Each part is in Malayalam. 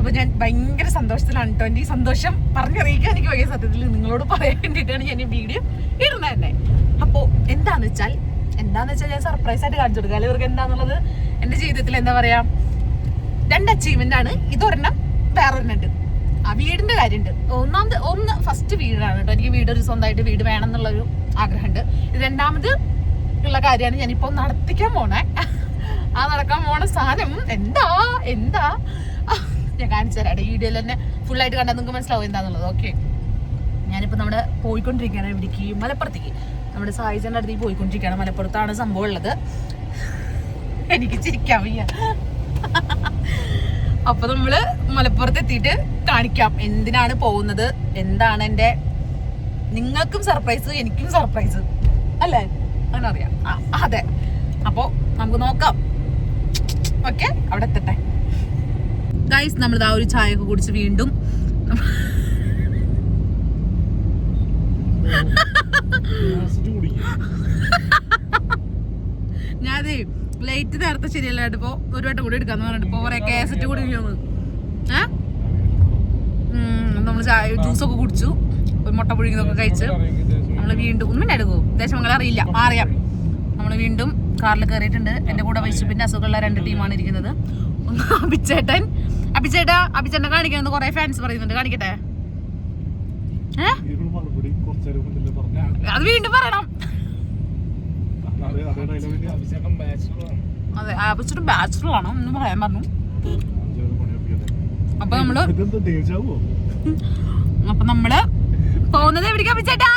അപ്പൊ ഞാൻ ഭയങ്കര സന്തോഷത്തിലാണ് കേട്ടോ. എന്റെ ഈ സന്തോഷം പറഞ്ഞറിയിക്കാൻ എനിക്ക് ഭയങ്കര സത്യത്തിൽ നിങ്ങളോട് പറയാൻ വേണ്ടിയിട്ടാണ് ഞാൻ ഈ വീഡിയോ ഇടുന്നത് തന്നെ. അപ്പോ എന്താന്ന് വെച്ചാൽ ഞാൻ സർപ്രൈസ് ആയിട്ട് കാണിച്ചു കൊടുക്കുക. അല്ലെങ്കിൽ ഇവർക്ക് എന്താന്നുള്ളത് എന്റെ ജീവിതത്തിൽ എന്താ പറയാ 2 അച്ചീവ്മെന്റ് ആണ്. ഇതൊരെണ്ണം വേറൊരെണ്ണുണ്ട്. ആ വീടിന്റെ കാര്യമുണ്ട്. ഒന്ന് ഫസ്റ്റ് വീടാണ് കേട്ടോ. എനിക്ക് ഒരു സ്വന്തമായിട്ട് വീട് വേണം എന്നുള്ളൊരു ആഗ്രഹമുണ്ട്. രണ്ടാമത് ഉള്ള കാര്യമാണ് ഞാനിപ്പോ നടത്തിക്കാൻ പോണേ. ആ നടക്കാൻ പോണ സാധനം എന്താ ഞാൻ കാണിച്ചു തരാം. വീഡിയോയിൽ തന്നെ ഫുൾ ആയിട്ട് കണ്ടാൽ നിങ്ങൾക്ക് മനസ്സിലാവും എന്താന്നുള്ളത്. ഓക്കെ, ഞാനിപ്പോ നമ്മുടെ പോയിക്കൊണ്ടിരിക്കുകയാണ് ഇവിടേക്ക്, മലപ്പുറത്തേക്ക്. നമ്മുടെ സായിച്ചന്റെ അടുത്തേക്ക് പോയിക്കൊണ്ടിരിക്കുകയാണ്. മലപ്പുറത്താണ് സംഭവം ഉള്ളത്. എനിക്ക് ചിരിക്കാൻ വയ്യ. അപ്പൊ നമ്മള് മലപ്പുറത്ത് എത്തിയിട്ട് കാണിക്കാം എന്തിനാണ് പോകുന്നത്, എന്താണ് എന്റെ നിങ്ങൾക്കും സർപ്രൈസ് എനിക്കും സർപ്രൈസ് അല്ലേ, അങ്ങനെ അറിയാം. അതെ, അപ്പൊ നമുക്ക് നോക്കാം. ഓക്കെ, അവിടെ എത്തട്ടെ ഗൈസ്. നമ്മളിതാ ഒരു ചായ ഒക്കെ കുടിച്ച് വീണ്ടും ഞാനേ ലൈറ്റ് നേരത്തെ ശരിയല്ലായിട്ട് ഇപ്പൊ ഒരു വട്ടം കൂടി എടുക്കാന്ന് പറഞ്ഞിട്ട് ഇപ്പൊ കുറെ കാസറ്റ് കൂടി നമ്മള് ചായ ജ്യൂസൊക്കെ കുടിച്ചു, ഒരു മുട്ട പുഴുങ്ങിയതൊക്കെ കഴിച്ച് നമ്മള് വീണ്ടും ഒന്നും എടുക്കും ദേശമംഗലം അറിയില്ല അറിയാം. നമ്മള് വീണ്ടും കാറിൽ കയറിയിട്ടുണ്ട്. എന്റെ കൂടെ വൈശുപ്പിന്റെ അസുഖമുള്ള 2 ടീമാണ് ഇരിക്കുന്നത്. ഒന്ന് അഭിച്ചേട്ടനെ കാണിക്കുന്നത് കുറെ ഫാൻസ് പറയുന്നുണ്ട്. കാണിക്കട്ടെ? അത് വീണ്ടും പറയണം. അതെ, അഭിച്ചേട്ടൻ ബാച്ചുലർ ആണ് എന്ന് പറയാൻ പറഞ്ഞു. അപ്പൊ നമ്മള് പോകുന്നത് എവിടേക്കാ അഭിച്ചേട്ടാ?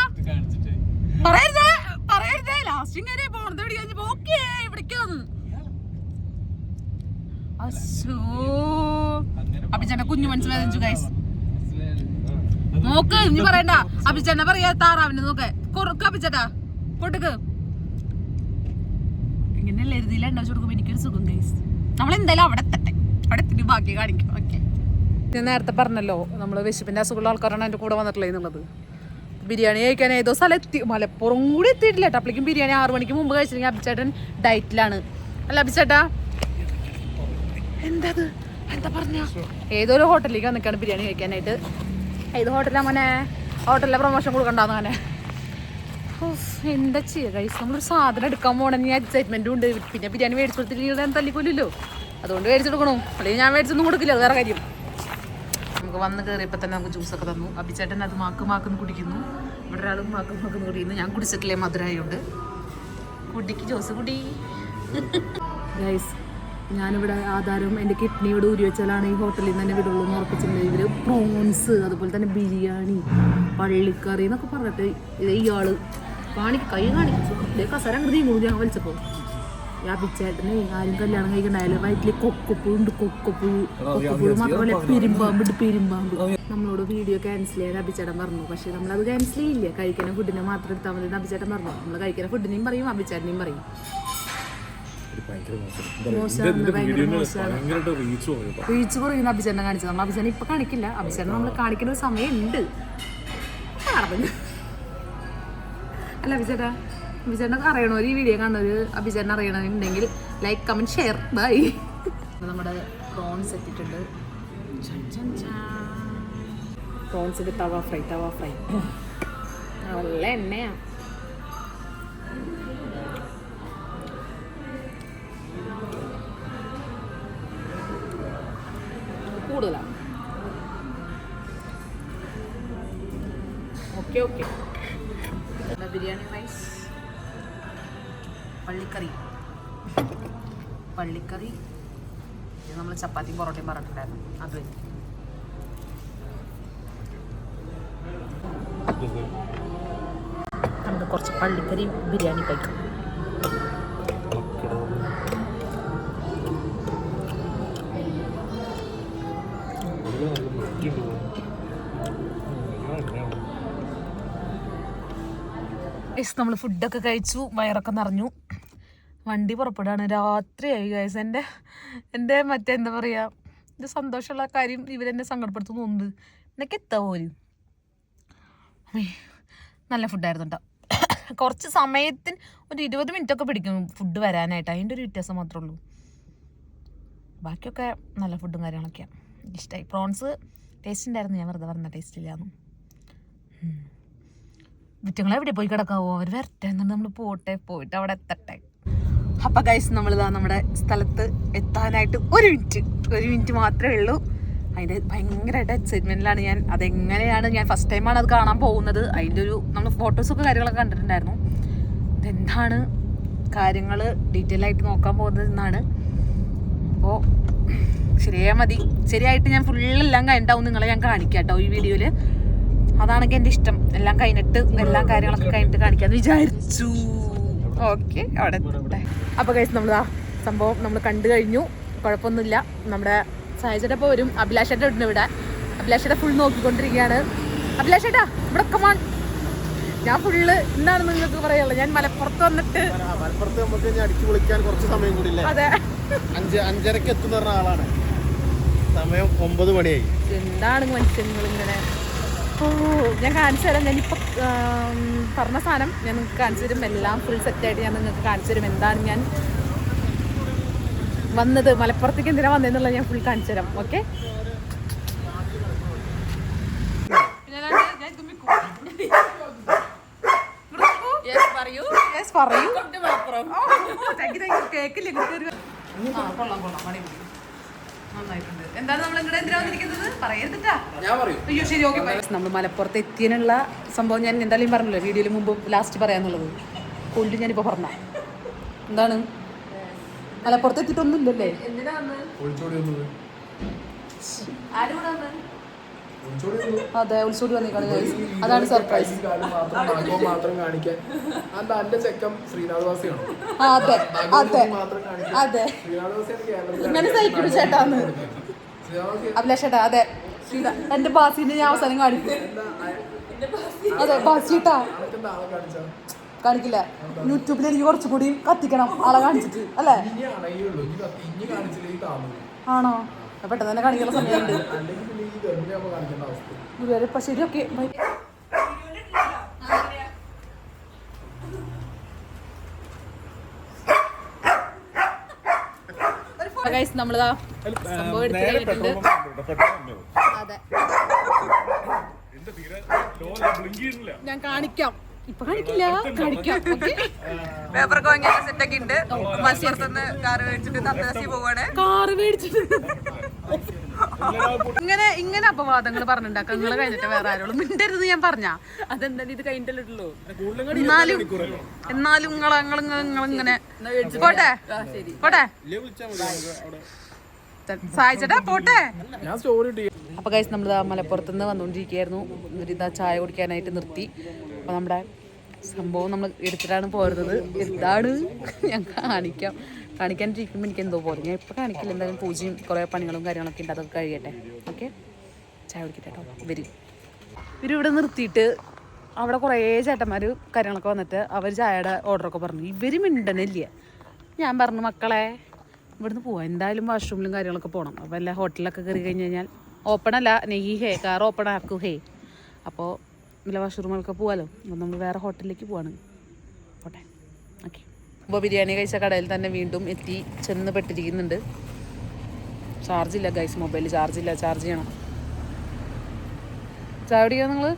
പറയരുതേ ലാസ്റ്റ് ഇങ്ങനെ പോണത് എവിടേക്കാ? ഓക്കേ, ഇവിടേക്കാന്ന്. അഭിച്ചേട്ട കുഞ്ഞു മനസ്സ് വേദനിച്ചു ഗൈസ്. നോക്ക്, ഇനി പറയണ്ട. അഭിച്ചേട്ടനെ പറയാ താറാവിനെ നോക്ക്. കൊറുക്ക് അഭിച്ചേട്ടാ, കൊട്ടുക്ക്. ഇങ്ങനെയല്ല എഴുതിയില്ല ഉണ്ടാച്ചു കൊടുക്കുമ്പോ എനിക്കൊരു സുഖം ഗൈസ്. നമ്മളെന്തായാലും അവിടെ എത്തട്ടെ, അവിടെ എത്തിട്ട് ബാക്കി കാണിക്കാം. ഓക്കെ, ഞാൻ നേരത്തെ പറഞ്ഞല്ലോ നമ്മള് വിശപ്പിന്റെ അസുഖമുള്ള ആൾക്കാരാണ് എന്റെ കൂടെ വന്നിട്ടുള്ളത് എന്നുള്ളത്. ബിരിയാണി കഴിക്കാൻ ഏതോ സ്ഥലം എത്തി, മലപ്പുറം കൂടി എത്തിയിട്ടില്ല കേട്ടോ. അപ്പോഴേക്കും ബിരിയാണി 6 മണിക്ക് മുമ്പ് കഴിച്ചില്ലെങ്കിൽ അഭിച്ചേട്ടൻ ഡയറ്റിലാണ്. അല്ല അഭിച്ചേട്ടാ, എന്താ പറഞ്ഞ ഏതോ ഒരു ഹോട്ടലിലേക്ക് വന്നിക്കാണ് ബിരിയാണി കഴിക്കാനായിട്ട്. ഏത് ഹോട്ടലാ മോനെ? ഹോട്ടലിലെ പ്രൊമോഷൻ കൊടുക്കണ്ടാന്ന് മോനെ. എന്താ ചെയ്യുക ഗൈസ്, നമ്മളൊരു സാധനം എടുക്കാൻ പോകണമെങ്കിൽ എക്സൈറ്റ്മെന്റും ഉണ്ട്. പിന്നെ ബിരിയാണി മേടിച്ചു കൊടുത്തില്ലെങ്കിൽ തല്ലിക്കൊല്ലല്ലോ, അതുകൊണ്ട് മേടിച്ചെടുക്കണോ. അല്ലെങ്കിൽ ഞാൻ മേടിച്ചൊന്നും കൊടുക്കില്ല, അത് വേറെ കാര്യം. നമുക്ക് വന്ന് കയറിയപ്പോൾ തന്നെ നമുക്ക് ജ്യൂസൊക്കെ തന്നു. അഭിച്ചേട്ടൻ അത് മാക്കുന്ന് കുടിക്കുന്നു. ഇവിടെ ഒരാളും മാക്കുന്ന് കുടിക്കുന്നു. ഞാൻ കുടിച്ചിട്ടില്ലേ മധുരമായോണ്ട്. കുടിക്ക് ജ്യൂസ് കുടി ഗൈസ്. ഞാനിവിടെ ആധാരം എൻ്റെ കിഡ്നിയോട് ഊരി വെച്ചാലാണ് ഈ ഹോട്ടലിൽ നിന്ന് തന്നെ വിടുള്ളൂ എന്ന് ഉറപ്പിച്ചിട്ടുണ്ട്. ഇവർ പ്രോൺസ്, അതുപോലെ തന്നെ ബിരിയാണി, പള്ളിക്കറി എന്നൊക്കെ പറഞ്ഞിട്ട് ഇയാള് കൈ കാണിച്ചു. കസര അങ്ങോട്ട് നീങ്ങുള്ളൂ. ഞാൻ വലിച്ചപ്പോൾ അഭിച്ചേട്ടന് ആരും കല്യാണം കഴിക്കണ്ടായാലും വയറ്റില് കൊക്കപ്പുഴ മാത്രമല്ല പെരുമ്പാമ്പ്. നമ്മളോട് വീഡിയോ ക്യാൻസൽ ചെയ്യാൻ അഭിച്ചേട്ടൻ പറഞ്ഞു. പക്ഷെ നമ്മളത് ക്യാൻസൽ ചെയ്യില്ല, കഴിക്കുന്ന ഫുഡിനെ മാത്രം എടുത്താൽ മതി അഭിച്ചേട്ടൻ പറഞ്ഞു. നമ്മൾ കഴിക്കുന്ന ഫുഡിനെയും പറയും അഭിച്ചേട്ടനെയും പറയും. റീച്ച് കുറയുന്ന അഭിചേട്ടനെ കാണിച്ചത്. നമ്മൾ അഭിചേട്ടൻ ഇപ്പൊ കാണിക്കില്ല. അഭിചേട്ടൻ നമ്മൾ കാണിക്കുന്ന ഒരു സമയം ഉണ്ട്. അല്ല അഭിചേട്ടനൊക്കെ അറിയണോ ഈ വീഡിയോ കാണുന്നവര്? അഭിചേട്ടൻ അറിയണമെന്നുണ്ടെങ്കിൽ ലൈക്ക്, കമന്റ്, ഷെയർ. ബൈ. നമ്മുടെ പ്രോൺസ് എത്തിയിട്ടുണ്ട്. പ്രോൺസിന്റെ തവ ഫ്രൈ നല്ല എണ്ണയാ. കൂടുതലാണ്. ഓക്കെ ബിരിയാണി റൈസ്, പള്ളിക്കറി. ഇത് നമ്മൾ ചപ്പാത്തിയും പൊറോട്ടയും പറഞ്ഞിട്ടുണ്ടായിരുന്നു. അത് നമുക്ക് കുറച്ച് പള്ളിക്കറി ബിരിയാണി കഴിക്കാം. നമ്മൾ ഫുഡൊക്കെ കഴിച്ചു, വയറൊക്കെ നിറഞ്ഞു. വണ്ടി പുറപ്പെടാണ്. രാത്രിയായി ഗൈസ്. എൻ്റെ മറ്റെന്താ പറയുക, ഇത് സന്തോഷമുള്ള കാര്യം ഇവരെന്നെ സങ്കടപ്പെടുത്തുന്നുണ്ട്. എന്നൊക്കെ എത്താ പോലും. നല്ല ഫുഡായിരുന്നു കേട്ടോ. കുറച്ച് സമയത്തിന് ഒരു 20 മിനിറ്റൊക്കെ പിടിക്കും ഫുഡ് വരാനായിട്ട്. അതിൻ്റെ ഒരു വ്യത്യാസം മാത്രമേ ഉള്ളൂ. ബാക്കിയൊക്കെ നല്ല ഫുഡും കാര്യങ്ങളൊക്കെയാണ്. ഇഷ്ടമായി. പ്രോൺസ് ടേസ്റ്റ് ഉണ്ടായിരുന്നു, ഞാൻ വെറുതെ പറഞ്ഞ ടേസ്റ്റ് ഇല്ലാന്നു. വിറ്റങ്ങളെ എവിടെ പോയി കിടക്കാവോ, അവർ വരട്ടെ, എന്നിട്ട് നമ്മൾ പോയിട്ട് അവിടെ എത്തട്ടെ. അപ്പം ഗൈസ് നമ്മളിതാ നമ്മുടെ സ്ഥലത്ത് എത്താനായിട്ട് ഒരു മിനിറ്റ് മാത്രമേ ഉള്ളൂ. അതിൻ്റെ ഭയങ്കരമായിട്ട് എക്സൈറ്റ്മെൻറ്റിലാണ് ഞാൻ. അതെങ്ങനെയാണ്, ഞാൻ ഫസ്റ്റ് ടൈമാണ് അത് കാണാൻ പോകുന്നത്. അതിൻ്റെ ഒരു നമ്മൾ ഫോട്ടോസൊക്കെ കാര്യങ്ങളൊക്കെ കണ്ടിട്ടുണ്ടായിരുന്നു. ഇതെന്താണ് കാര്യങ്ങൾ ഡീറ്റെയിൽ ആയിട്ട് നോക്കാൻ പോകുന്നത് എന്നാണ്. അപ്പോൾ ശരിയായിട്ട് ഞാൻ ഫുള്ളെല്ലാം കഴിഞ്ഞിട്ടാവും നിങ്ങളെ ഞാൻ കാണിക്കാം കേട്ടോ ഈ വീഡിയോയിൽ. അതാണെങ്കിൽ എൻ്റെ ഇഷ്ടം. എല്ലാം കഴിഞ്ഞിട്ട് എല്ലാ കാര്യങ്ങളൊക്കെ കഴിഞ്ഞിട്ട് കാണിക്കാമെന്ന് വിചാരിച്ചു. ഓക്കെ, അവിടെ അപ്പോൾ കഴിച്ച് നമ്മളിതാ സംഭവം നമ്മൾ കണ്ടു കഴിഞ്ഞു. കുഴപ്പമൊന്നുമില്ല. നമ്മുടെ സാഹചര്യം വരും. അഭിലാഷേട്ട ഉണ്ട് ഇവിടെ. അഭിലാഷേട്ട ഫുൾ നോക്കിക്കൊണ്ടിരിക്കുകയാണ്. അഭിലാഷേട്ടാ ഇവിടെ കമാൺ. ഞാൻ ഫുള്ള് എന്താണ് നിങ്ങൾക്ക് പറയുള്ളത്, ഞാൻ മലപ്പുറത്ത് വന്നിട്ട് അടിച്ചു പൊളിക്കാൻ കുറച്ച് സമയം കൂടി. അതെ, 5:30 എത്തുന്ന ആളാണ്. സമയം 9 മണിയായി. എന്താണ് മനുഷ്യങ്ങൾ ഇങ്ങനെ. ഓ, ഞാൻ കാണിച്ചു തരാം. ഞാനിപ്പോൾ പറഞ്ഞ സാധനം ഞാൻ നിങ്ങൾക്ക് കാണിച്ചു തരും. എല്ലാം ഫുൾ സെറ്റായിട്ട് ഞാൻ നിങ്ങൾക്ക് കാണിച്ചു തരും. എന്താണ് ഞാൻ വന്നത്, മലപ്പുറത്തേക്ക് എന്തിനാണ് വന്നതെന്നുള്ളത് ഞാൻ ഫുൾ കാണിച്ചു തരാം. ഓക്കെ, പറയൂ. കേക്കില്ലേ, നന്നായിട്ടുണ്ട്. എന്താണ് നമ്മൾ ഇങ്ങോട്ട് എന്തിനാ വന്നിരിക്കുന്നത് പറയരുതിട്ടാ. അയ്യോ ശരി, ഓക്കെ. നമ്മൾ മലപ്പുറത്ത് എത്തിയതിനുള്ള സംഭവം ഞാൻ എന്തായാലും പറഞ്ഞല്ലോ വീഡിയോയിൽ മുമ്പ് ലാസ്റ്റ് പറയാന്നുള്ളത്. കൊല്ലു ഞാനിപ്പോൾ പറഞ്ഞ എന്താണ്, മലപ്പുറത്ത് എത്തിയിട്ടൊന്നും ഇല്ലല്ലേ. അതെ, ഉത്സവം വന്നേക്കാണ്. അതാണ് സർപ്രൈസ്. അതെ അതെ അതെ, ഇങ്ങനെ സഹിക്കണു ചേട്ടാന്ന്. അഭിലാഷേട്ടാ, അതെ എന്റെ ബാസിന്റെ ഞാൻ അവസാനം കാണിക്കും. അതെ ബാസിട്ടാ കാണിക്കില്ല. യൂട്യൂബിൽ എനിക്ക് കുറച്ചുകൂടി കത്തിക്കണം ആളെ കാണിച്ചിട്ട് അല്ലേ. ആണോ, പെട്ടെന്ന് തന്നെ കാണിക്കുന്ന സമയമുണ്ട്. ഇപ്പം ശരി, ഓക്കെ. നമ്മളിതാ സംഭവം എടുത്ത് കഴിഞ്ഞിട്ടുണ്ട്. അതെ, ഞാൻ കാണിക്കാം. ഇപ്പൊ കാണിക്കില്ല, കാണിക്കാം. പേപ്പർ കോയിങ് സെറ്റൊക്കെ ഉണ്ട്. മത്സരത്തുനിന്ന് കാറ് മേടിച്ചിട്ട് തദ്ദേശി പോവാണ്. കാറ് മേടിച്ചിട്ട് ഇങ്ങനെ അപവാദങ്ങൾ പറഞ്ഞിട്ടുണ്ടാക്കാം. നിങ്ങൾ കഴിഞ്ഞിട്ട് വേറെ ആരോളും മിണ്ടരുത് ഞാൻ പറഞ്ഞ. അതെന്തായാലും ഇത് കഴിഞ്ഞിട്ടുള്ളൂ. എന്നാലും നിങ്ങളിങ്ങനെ പോട്ടെ പോട്ടെ സഹായിച്ചേട്ടാ പോട്ടെ. അപ്പൊ കഴിച്ച് നമ്മൾ മലപ്പുറത്തുനിന്ന് വന്നുകൊണ്ടിരിക്കുകയായിരുന്നു. ഇവരിതാ ചായ കുടിക്കാനായിട്ട് നിർത്തി. അപ്പൊ നമ്മുടെ സംഭവം നമ്മൾ എടുത്തിട്ടാണ് പോരുന്നത്. എന്താണ് ഞാൻ കാണിക്കാനിരിക്കുമ്പോൾ എനിക്ക് എന്തോ പോലെ. ഞാൻ ഇപ്പോൾ കാണിക്കില്ല. എന്തായാലും പൂജയും കുറേ പണികളും കാര്യങ്ങളൊക്കെ ഉണ്ട്. അതൊക്കെ കഴിയട്ടെ. ഓക്കെ, ചായ കുടിക്കട്ടെ കേട്ടോ. ഇവരിവിടെ നിർത്തിയിട്ട് അവിടെ കുറേ ചേട്ടന്മാർ കാര്യങ്ങളൊക്കെ വന്നിട്ട് അവർ ചായയുടെ ഓർഡറൊക്കെ പറഞ്ഞു. ഇവർ മിണ്ടനില്ല. ഞാൻ പറഞ്ഞു മക്കളെ ഇവിടുന്ന് പോവാം, എന്തായാലും വാഷ്റൂമിലും കാര്യങ്ങളൊക്കെ പോകണം. അപ്പോൾ എല്ലാ ഹോട്ടലിലൊക്കെ കയറി കഴിഞ്ഞ് കഴിഞ്ഞാൽ ഓപ്പണല്ല, നെയ്യ് ഹേ കാർ ഓപ്പൺ ആക്കൂ ഹേ. അപ്പോൾ വല്ല വാഷ്റൂമുകളൊക്കെ പോകാമല്ലോ. അപ്പോൾ നമ്മൾ വേറെ ഹോട്ടലിലേക്ക് പോവാണ്. പോട്ടെ, ഓക്കെ. ഇപ്പോൾ ബിരിയാണി കഴിച്ച കടയിൽ തന്നെ വീണ്ടും ചെന്ന് പെട്ടിരിക്കുന്നുണ്ട്. ചാർജില്ല ഗൈസ്, മൊബൈലിൽ ചാർജില്ല. ചാർജ് ചെയ്യണം. ചായ കുടിക്കുക നിങ്ങൾ?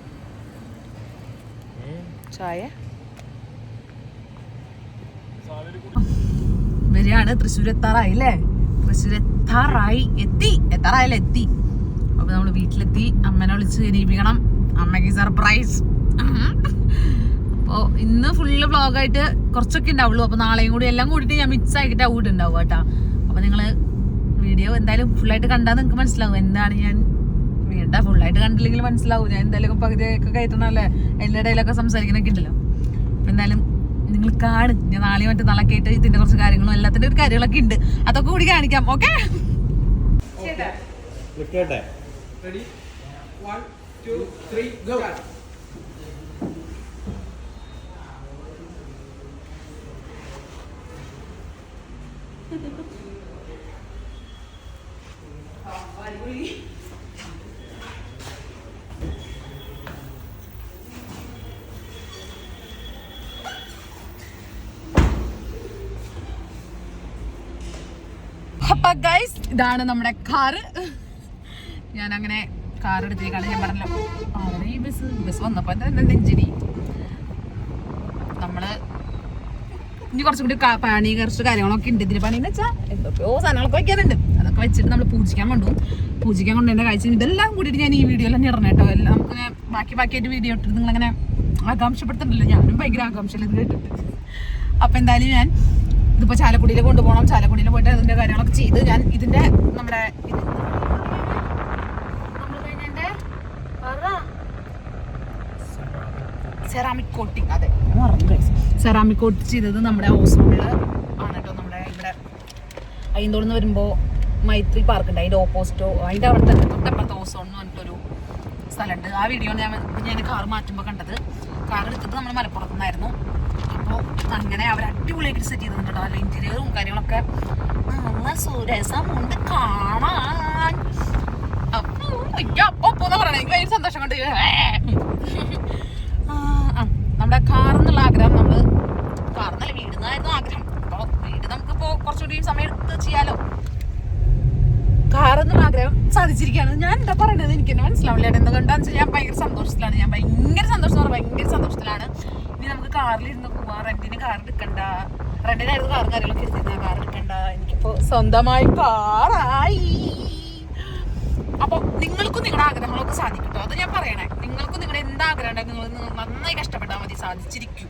ചായ വരികയാണ്. തൃശ്ശൂർ എത്താറായി അല്ലേ? തൃശ്ശൂർ എത്താറായി. അപ്പോൾ നമ്മൾ വീട്ടിലെത്തി. അമ്മനെ വിളിച്ച് എണീപ്പിക്കണം. അമ്മയ്ക്ക് സർപ്രൈസ്. അപ്പോൾ ഇന്ന് ഫുള്ള് വ്ളോഗായിട്ട് കുറച്ചൊക്കെ ഉണ്ടാവുള്ളൂ. അപ്പോൾ നാളെയും കൂടി എല്ലാം കൂടിയിട്ട് ഞാൻ മിക്സ് ആക്കിയിട്ട് ഉണ്ടാവും കേട്ടോ. അപ്പോൾ നിങ്ങൾ വീഡിയോ എന്തായാലും ഫുള്ളായിട്ട് കണ്ടാൽ നിങ്ങൾക്ക് മനസ്സിലാവും എന്താണ് ഞാൻ വേണ്ട. ഫുള്ളായിട്ട് കണ്ടില്ലെങ്കിൽ മനസ്സിലാവും. ഞാൻ എന്തായാലും പകുതിയൊക്കെ കയറ്റണമല്ലേ, എല്ലാ ഇടയിലൊക്കെ സംസാരിക്കണൊക്കെ ഉണ്ടല്ലോ. അപ്പോൾ എന്തായാലും നിങ്ങൾ കാണും. ഞാൻ നാളെ മറ്റന്നാളൊക്കെ ആയിട്ട് ഇതിൻ്റെ കുറച്ച് കാര്യങ്ങളും എല്ലാത്തിൻ്റെ ഒരു കാര്യങ്ങളൊക്കെ ഉണ്ട്. അതൊക്കെ കൂടി കാണിക്കാം. Okay, ready 1 2 3 go. അപ്പൊ ഗൈസ് ഇതാണ് നമ്മുടെ കാറ്. ഞാനങ്ങനെ കാർ എടുത്തേക്കാണ്. ഞാൻ പറഞ്ഞല്ലോ അവിടെ ഈ ബസ് വന്നപ്പോൾ എന്താ നെഞ്ചിടി. നമ്മള് ഇനി കുറച്ചും കൂടി പണി കുറച്ച് കാര്യങ്ങളൊക്കെ ഉണ്ട്. ഇതിന് പണിന്ന് വെച്ചാൽ എന്തൊക്കെയോ സാധനങ്ങളൊക്കെ വയ്ക്കാനുണ്ട്. അതൊക്കെ വെച്ചിട്ട് നമ്മൾ പൂജിക്കാൻ കൊണ്ടുപോകും. കാഴ്ച ഇതെല്ലാം കൂടിയിട്ട് ഞാൻ ഈ വീഡിയോയിൽ തന്നെ ഇടണം കേട്ടോ. എല്ലാം നമുക്കിങ്ങനെ ബാക്കിയായിട്ട് വീഡിയോ ഇട്ടിട്ട് നിങ്ങളങ്ങനെ ആകാംക്ഷപ്പെടുത്തുന്നുണ്ടല്ലോ. ഞാനും ഭയങ്കര ആകാംക്ഷയിൽ ഇത് കേട്ടിട്ട്. അപ്പം എന്തായാലും ഞാൻ ഇതിപ്പോൾ ചാലക്കുടിയിൽ കൊണ്ടുപോകണം. ചാലക്കുടിയിൽ പോയിട്ട് അതിൻ്റെ കാര്യങ്ങളൊക്കെ ചെയ്ത് ഞാൻ ഇതിൻ്റെ നമ്മുടെ സെറാമിക് കോട്ടിങ്, അതെ സെറാമിക് കോട്ട് ചെയ്തത് നമ്മുടെ ഓസോണിൽ ആണ് കേട്ടോ. നമ്മുടെ ഇവിടെ അയ്യന്തോളിൽ വരുമ്പോൾ മൈത്രി പാർക്ക് ഉണ്ട്, അതിൻ്റെ ഓപ്പോസിറ്റോ അതിൻ്റെ അവിടെ തന്നെ തൊട്ടപ്പുറത്ത് ഓസോൺ എന്ന് പറഞ്ഞിട്ടൊരു സ്ഥലമുണ്ട്. ആ വീഡിയോ ഞാൻ കാർ മാറ്റുമ്പോൾ കണ്ടത്. കാർ എടുത്തത് നമ്മൾ മലപ്പുറത്ത് നിന്നായിരുന്നു. അപ്പോൾ അങ്ങനെ അവർ അടിപൊളിയായിട്ട് സെറ്റ് ചെയ്തിട്ടുണ്ട് കേട്ടോ. അല്ല ഇൻറ്റീരിയറും കാര്യങ്ങളൊക്കെ നല്ല സുരസമുണ്ട് കാണാൻ. അപ്പോൾ പറയണേ എനിക്ക് ഭയങ്കര സന്തോഷം കൊണ്ട്. നമ്മുടെ കാറെന്നുള്ള ആഗ്രഹം കാറെന്നല്ല വീടുന്നായിരുന്നു ആഗ്രഹം. അപ്പോൾ വീട് നമുക്കിപ്പോൾ കുറച്ചുകൂടി സമയം എടുത്ത് ചെയ്യാലോ. കാറെന്നുള്ള ആഗ്രഹം സാധിച്ചിരിക്കുകയാണ്. ഞാൻ എന്താ പറയണത് എനിക്ക് തന്നെ മനസ്സിലാവില്ല. എന്തുകൊണ്ടാന്ന് വെച്ചാൽ ഞാൻ ഭയങ്കര സന്തോഷത്തിലാണ്. ഭയങ്കര സന്തോഷത്തിലാണ്. ഇനി നമുക്ക് കാറിലിരുന്ന് പോവാം. റെന്റിന് കാർ എടുക്കണ്ട. റെന്റിനായിരുന്നു കാറും കാര്യങ്ങളൊക്കെ എടുത്തിരുന്ന. കാർ എടുക്കണ്ട. എനിക്കിപ്പോൾ സ്വന്തമായി കാറായി. അപ്പോൾ നിങ്ങൾക്കും നിങ്ങളുടെ ആഗ്രഹങ്ങളൊക്കെ സാധിക്കട്ടോ. അത് ഞാൻ പറയണേ. നിങ്ങൾക്കും നിങ്ങളുടെ എന്താഗ്രഹം ഉണ്ടെങ്കിൽ നിങ്ങൾ നന്നായി കഷ്ടപ്പെട്ടാൽ മതി, സാധിച്ചിരിക്കും.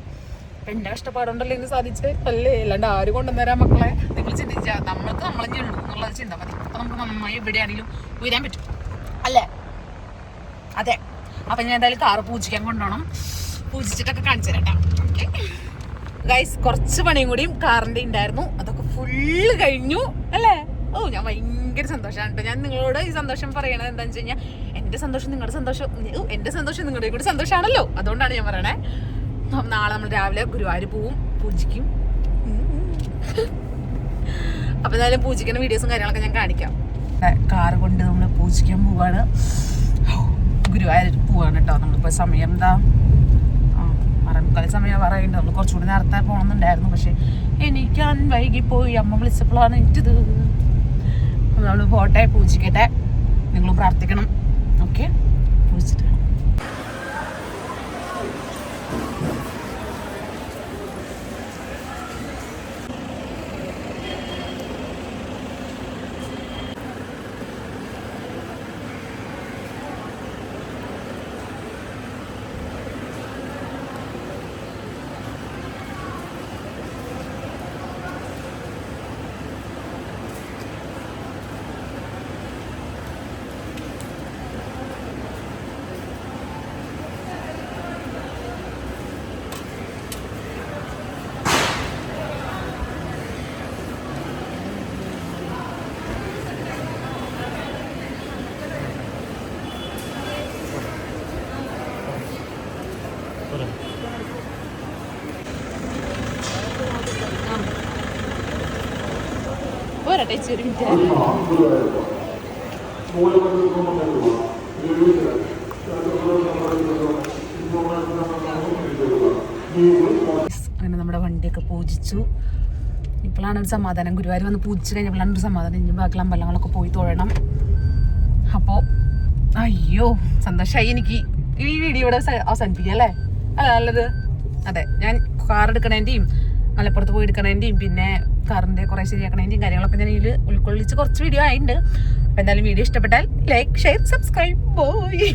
അപ്പം എൻ്റെ കഷ്ടപ്പാടുണ്ടല്ലോ ഇന്ന് സാധിച്ച് അല്ലേ. അല്ലാണ്ട് ആര് കൊണ്ടുവന്നേരാ മക്കളെ. നിങ്ങൾ ചിന്തിച്ചാൽ നമ്മൾക്ക് നമ്മളെ ഉള്ളൂ എന്നുള്ളത് ചിന്ത മതി. അപ്പം നമുക്ക് നന്നായി എവിടെയാണെങ്കിലും ഉയരാൻ പറ്റും അല്ലേ. അതെ. അപ്പം ഞാൻ എന്തായാലും കാറ് പൂജിക്കാൻ കൊണ്ടുപോകണം. പൂജിച്ചിട്ടൊക്കെ കാണിച്ചു തരാം. ഓക്കെ ഗൈസ്, കുറച്ച് പണിയും കൂടിയും കാറിൻ്റെ ഉണ്ടായിരുന്നു. അതൊക്കെ ഫുള്ള് കഴിഞ്ഞു അല്ലേ. ഞാൻ ഭയങ്കര സന്തോഷമാണ് കേട്ടോ. ഞാൻ നിങ്ങളോട് ഈ സന്തോഷം പറയണത് എന്താണെന്ന് വെച്ച് കഴിഞ്ഞാൽ എൻ്റെ സന്തോഷം നിങ്ങളുടെ സന്തോഷം, എൻ്റെ സന്തോഷം നിങ്ങളുടെ കൂടി സന്തോഷമാണല്ലോ. അതുകൊണ്ടാണ് ഞാൻ പറയണേ. നാളെ നമ്മൾ രാവിലെ ഗുരുവായൂർ പോവും, പൂജിക്കും. അപ്പോൾ എന്തായാലും പൂജിക്കുന്ന വീഡിയോസും കാര്യങ്ങളൊക്കെ ഞാൻ കാണിക്കാം. കാറ് കൊണ്ട് നമ്മൾ പൂജിക്കാൻ പോവാണ്. ഗുരുവായൂർ പോവാണ് കേട്ടോ. നമ്മളിപ്പോൾ സമയം എന്താ 6:45 സമയം പറയുന്നുണ്ട്. നമ്മൾ കുറച്ചുകൂടി നേരത്തെ പോകണമെന്നുണ്ടായിരുന്നു. പക്ഷെ എനിക്കാൻ വൈകിപ്പോയി. അമ്മ വിളിച്ചപ്പോഴാണ് എനിക്കിത്. നമ്മൾ പോട്ടെ, പൂജിക്കട്ടെ. നിങ്ങൾ പ്രാർത്ഥിക്കണം. ഓക്കെ, പൂജിച്ചിട്ട് പോരട്ടെ ഒരു മിനിറ്റ്. അങ്ങനെ നമ്മുടെ വണ്ടിയൊക്കെ പൂജിച്ചു. ഇപ്പോഴാണ് ഒരു സമാധാനം. ഗുരുവായൂർ വന്ന് പൂജിച്ച് കഴിഞ്ഞപ്പോഴാണ് ഒരു സമാധാനം. ഇനി ബാക്കിയുള്ള അമ്പലങ്ങളൊക്കെ പോയി തൊഴണം. അപ്പോൾ അയ്യോ സന്തോഷമായി എനിക്ക്. ഈ വീഡിയോ ഇവിടെ അവസാനിപ്പിക്കാം അല്ലേ. അല്ല നല്ലത്. അതെ, ഞാൻ കാർ എടുക്കണേൻ്റെയും മലപ്പുറത്ത് പോയി എടുക്കണേൻ്റെയും പിന്നെ കാറിൻ്റെ കുറേ ശരിയാക്കണേൻ്റെയും കാര്യങ്ങളൊക്കെ ഞാൻ ഇതിൽ ഉൾക്കൊള്ളിച്ച് കുറച്ച് വീഡിയോ ആയിട്ടുണ്ട്. അപ്പോൾ എന്തായാലും വീഡിയോ ഇഷ്ടപ്പെട്ടാൽ ലൈക്ക്, ഷെയർ, സബ്സ്ക്രൈബ്. ബോയ്.